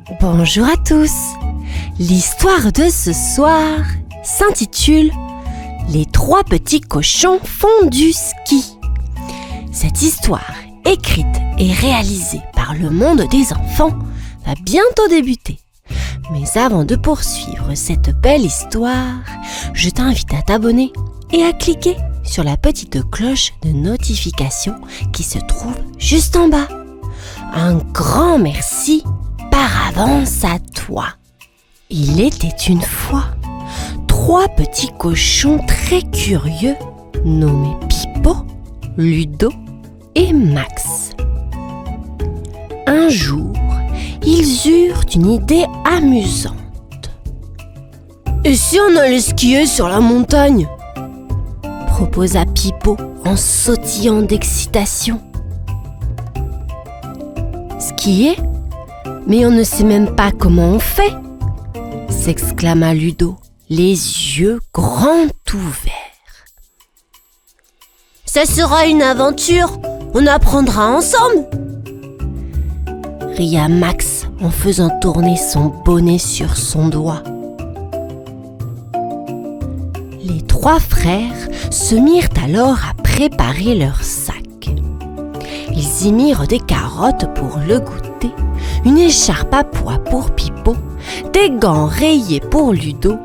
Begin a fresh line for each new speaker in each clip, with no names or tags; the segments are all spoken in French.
Bonjour à tous. L'histoire de ce soir s'intitule « Les trois petits cochons font du ski ». Cette histoire, écrite et réalisée par le monde des enfants, va bientôt débuter. Mais avant de poursuivre cette belle histoire, je t'invite à t'abonner et à cliquer sur la petite cloche de notification qui se trouve juste en bas. Un grand merci par avance à toi. Il était une fois trois petits cochons très curieux nommés Pipo, Ludo et Max. Un jour, ils eurent une idée amusante. « Et si on allait skier sur la montagne ?» proposa Pipo en sautillant d'excitation. « Skier ? Mais on ne sait même pas comment on fait !» s'exclama Ludo, les yeux grands ouverts. « Ça sera une aventure, on apprendra ensemble !» ria Max en faisant tourner son bonnet sur son doigt. Les trois frères se mirent alors à préparer leur sac. Ils y mirent des carottes pour le goûter, une écharpe à pois pour Pipo, des gants rayés pour Ludo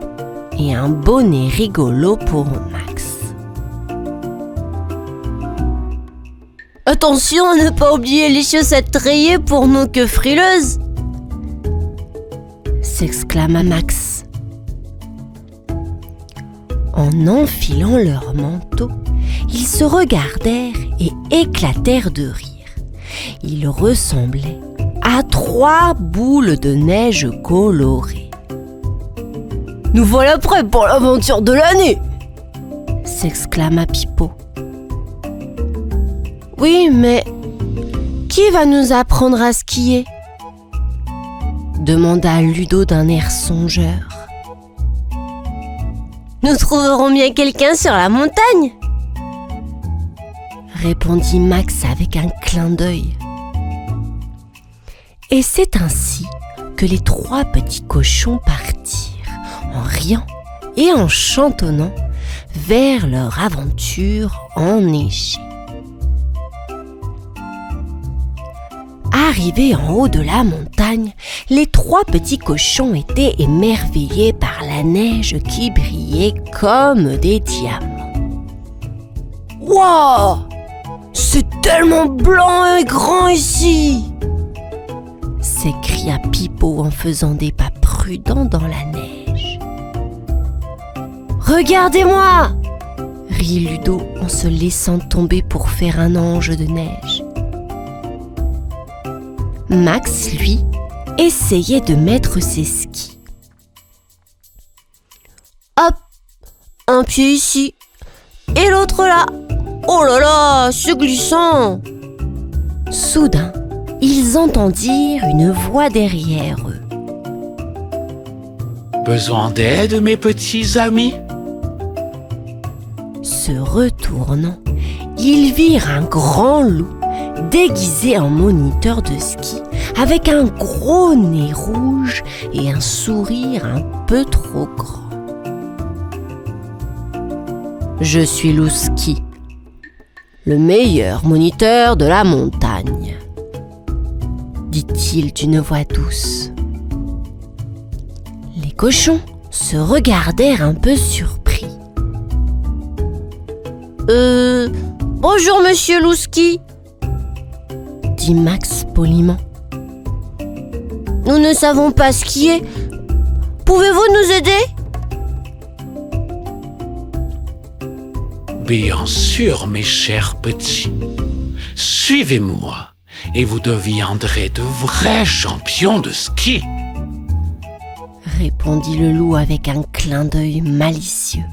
et un bonnet rigolo pour Max. Attention à ne pas oublier les chaussettes rayées pour nos queues frileuses, s'exclama Max. En enfilant leur manteau, ils se regardèrent et éclatèrent de rire. Ils ressemblaient à trois boules de neige colorées. « Nous voilà prêts pour l'aventure de l'année !» s'exclama Pipo. « Oui, mais qui va nous apprendre à skier ?» demanda Ludo d'un air songeur. « Nous trouverons bien quelqu'un sur la montagne !» répondit Max avec un clin d'œil. Et c'est ainsi que les trois petits cochons partirent, en riant et en chantonnant, vers leur aventure enneigée. Arrivés en haut de la montagne, les trois petits cochons étaient émerveillés par la neige qui brillait comme des diamants. « Waouh ! C'est tellement blanc et grand ici !» s'écria Pipo en faisant des pas prudents dans la neige. « Regardez-moi !» rit Ludo en se laissant tomber pour faire un ange de neige. Max, lui, essayait de mettre ses skis. Hop, un pied ici et l'autre là. Oh là là, c'est glissant! Soudain, ils entendirent une voix derrière eux.
Besoin d'aide, mes petits amis?
Se retournant, ils virent un grand loup déguisé en moniteur de ski, avec un gros nez rouge et un sourire un peu trop grand. « Je suis Louski, le meilleur moniteur de la montagne, » dit-il d'une voix douce. Les cochons se regardèrent un peu surpris. « Bonjour monsieur Louski !» dit Max poliment. « Nous ne savons pas skier. Pouvez-vous nous aider ?»
Bien sûr, mes chers petits. Suivez-moi et vous deviendrez de vrais champions de ski.
Répondit le loup avec un clin d'œil malicieux.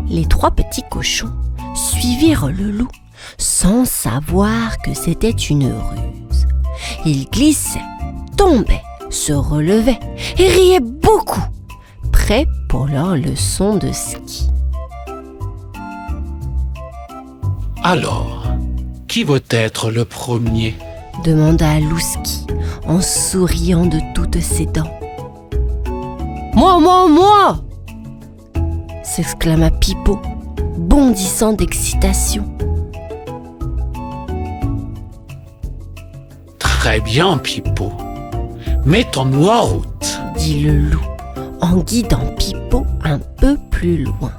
Les trois petits cochons suivirent le loup sans savoir que c'était une ruse. Ils glissaient, tombaient, se relevaient et riaient beaucoup, prêts pour leur leçon de ski.
Alors, qui veut être le premier?
demanda Louski en souriant de toutes ses dents. Moi s'exclama Pipo, bondissant d'excitation.
Très bien, Pipo. Mettons-nous en route,
dit le loup en guidant Pipo un peu plus loin.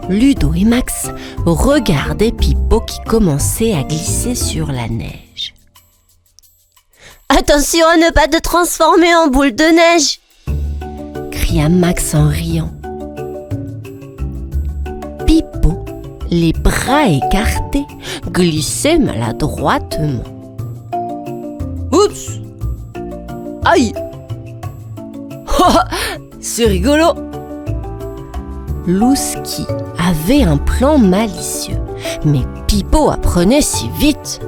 Ludo et Max regardaient Pipo qui commençait à glisser sur la neige. « Attention à ne pas te transformer en boule de neige !» cria Max en riant. Pipo, les bras écartés, glissait maladroitement. « Oups ! Aïe ! C'est rigolo !» Louski avait un plan malicieux, mais Pipo apprenait si vite.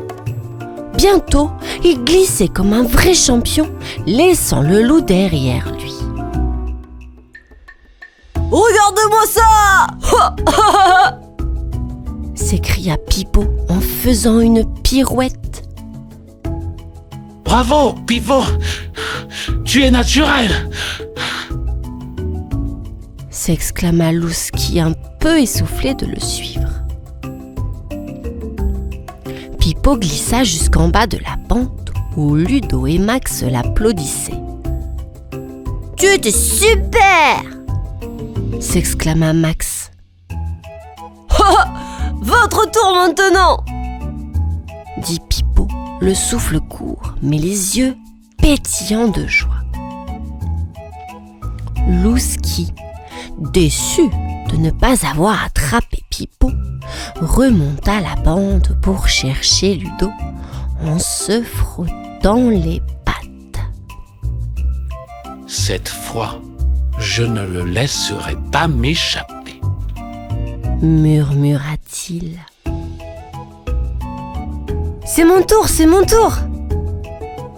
Bientôt, il glissait comme un vrai champion, laissant le loup derrière lui. « Regarde-moi ça !» s'écria Pipo en faisant une pirouette.
« Bravo, Pipo! Tu es naturel !»
s'exclama Louski, un peu essoufflé de le suivre. Pipo glissa jusqu'en bas de la pente où Ludo et Max l'applaudissaient. « Tu étais super !» s'exclama Max. « Votre tour maintenant !» dit Pipo, le souffle court, mais les yeux pétillants de joie. Louski, déçu de ne pas avoir attrapé Pipo, remonta la pente pour chercher Ludo en se frottant les pattes.
Cette fois, je ne le laisserai pas m'échapper,
murmura-t-il. C'est mon tour,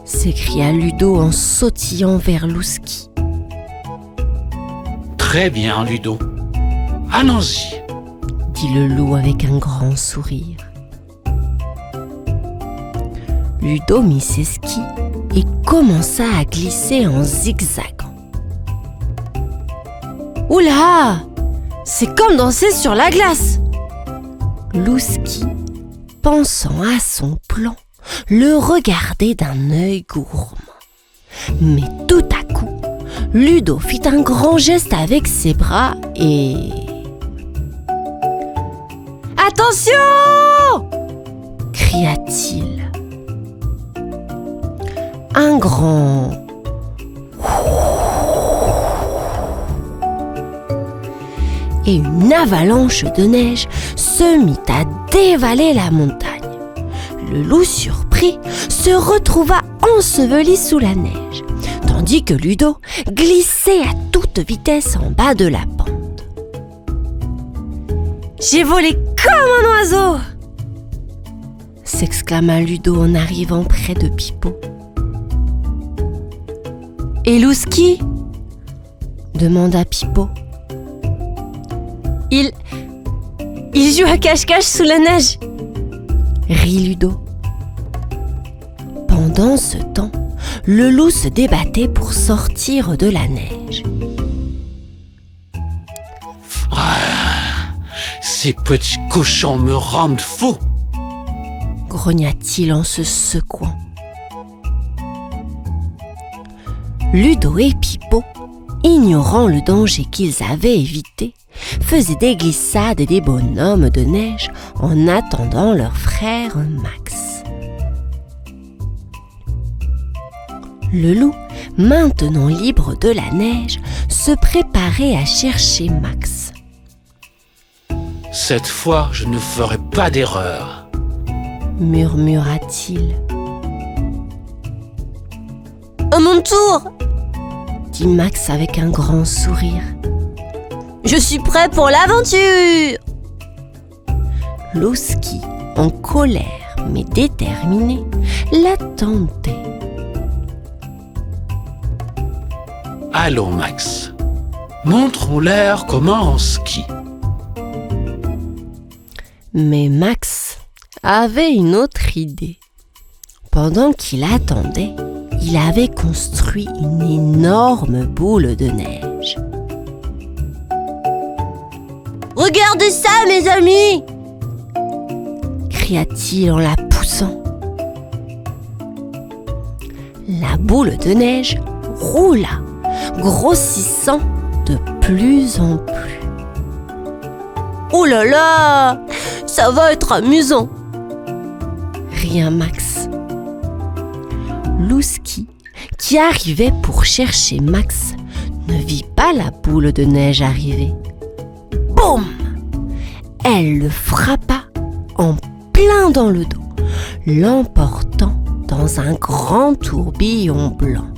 s'écria Ludo en sautillant vers Louski.
Très bien, Ludo. Allons-y,
dit le loup avec un grand sourire. Ludo mit ses skis et commença à glisser en zigzagant. Oula! C'est comme danser sur la glace! Louski, pensant à son plan, le regardait d'un œil gourmand. Mais tout à coup, Ludo fit un grand geste avec ses bras et... « Attention !» cria-t-il. Un grand... et une avalanche de neige se mit à dévaler la montagne. Le loup surpris se retrouva enseveli sous la neige, tandis que Ludo glissait à toute vitesse en bas de la pente. « J'ai volé comme un oiseau !» s'exclama Ludo en arrivant près de Pipo. « Et Louski ?» demanda Pipo. Il joue à cache-cache sous la neige !» rit Ludo. Pendant ce temps, le loup se débattait pour sortir de la neige.
Ces petits cochons me rendent fou,
grogna-t-il en se secouant. Ludo et Pipo, ignorant le danger qu'ils avaient évité, faisaient des glissades et des bonhommes de neige en attendant leur frère Max. Le loup, maintenant libre de la neige, se préparait à chercher Max.
« Cette fois, je ne ferai pas d'erreur, »
murmura-t-il. « À mon tour !» dit Max avec un grand sourire. « Je suis prêt pour l'aventure !» Louski, en colère mais déterminé, l'attendait.
« Allons, Max, montrons-leur comment on skie. »
Mais Max avait une autre idée. Pendant qu'il attendait, il avait construit une énorme boule de neige. « Regardez ça, mes amis !» cria-t-il en la poussant. La boule de neige roula, grossissant de plus en plus. « Oh là là, ça va être amusant !» ria Max. Louski, qui arrivait pour chercher Max, ne vit pas la boule de neige arriver. Boum! Elle le frappa en plein dans le dos, l'emportant dans un grand tourbillon blanc.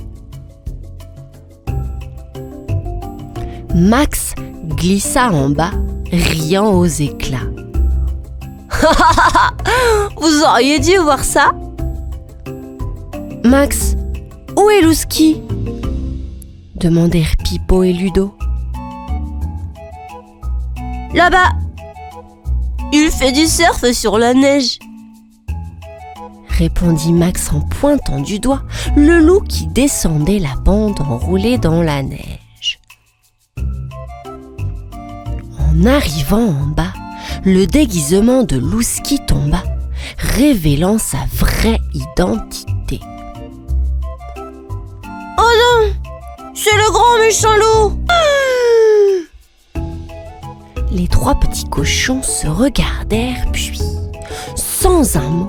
Max glissa en bas, riant aux éclats. Vous auriez dû voir ça? Max, où est Louski? Demandèrent Pipo et Ludo. Là-bas, il fait du surf sur la neige, répondit Max en pointant du doigt le loup qui descendait la bande enroulée dans la neige. En arrivant en bas, le déguisement de Louski tomba, révélant sa vraie identité. Oh non! C'est le grand méchant loup! Les trois petits cochons se regardèrent puis, sans un mot,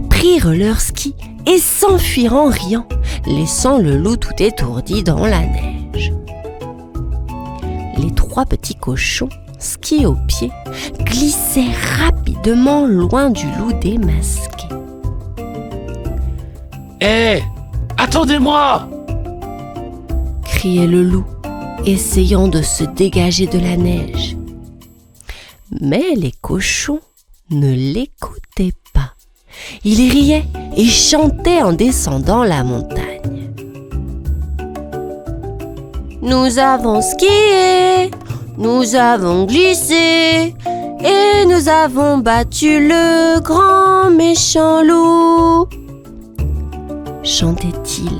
prirent leurs skis et s'enfuirent en riant, laissant le loup tout étourdi dans la neige. Les trois petits cochons, skis aux pieds, glissèrent rapidement loin du loup démasqué.
« Hé, attendez-moi !»
criait le loup, essayant de se dégager de la neige. Mais les cochons ne l'écoutaient pas. Ils riaient et chantaient en descendant la montagne. Nous avons skié, nous avons glissé et nous avons battu le grand méchant loup, chantait-il.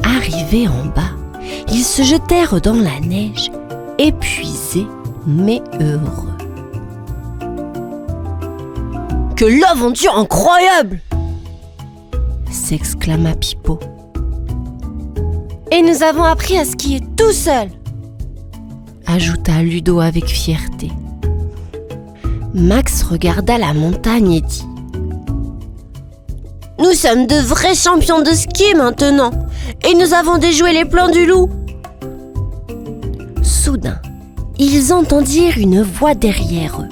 Arrivés en bas, ils se jetèrent dans la neige, épuisés mais heureux. « Que l'aventure incroyable !» s'exclama Pipo. « Et nous avons appris à skier tout seul !» ajouta Ludo avec fierté. Max regarda la montagne et dit : « Nous sommes de vrais champions de ski maintenant, et nous avons déjoué les plans du loup !» Soudain, ils entendirent une voix derrière eux.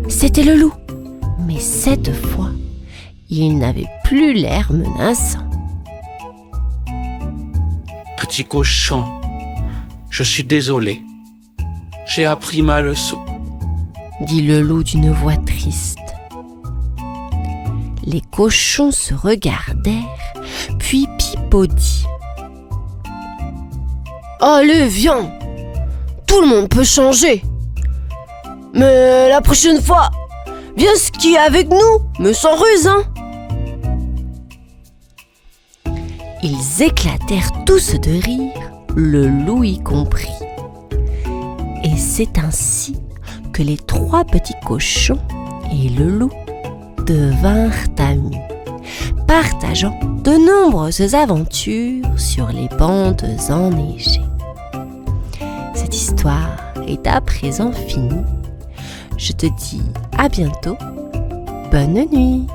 C'était le loup, mais cette fois, il n'avait plus l'air menaçant.
« Petit cochon, je suis désolé. J'ai appris ma leçon. »
dit le loup d'une voix triste. Les cochons se regardèrent, puis Pipo dit : « Allez, viens! Tout le monde peut changer! Mais la prochaine fois, viens skier avec nous, mais sans ruse, hein !» Ils éclatèrent tous de rire, le loup y compris. Et c'est ainsi que les trois petits cochons et le loup devinrent amis, partageant de nombreuses aventures sur les bandes enneigées. Cette histoire est à présent finie. Je te dis à bientôt. Bonne nuit.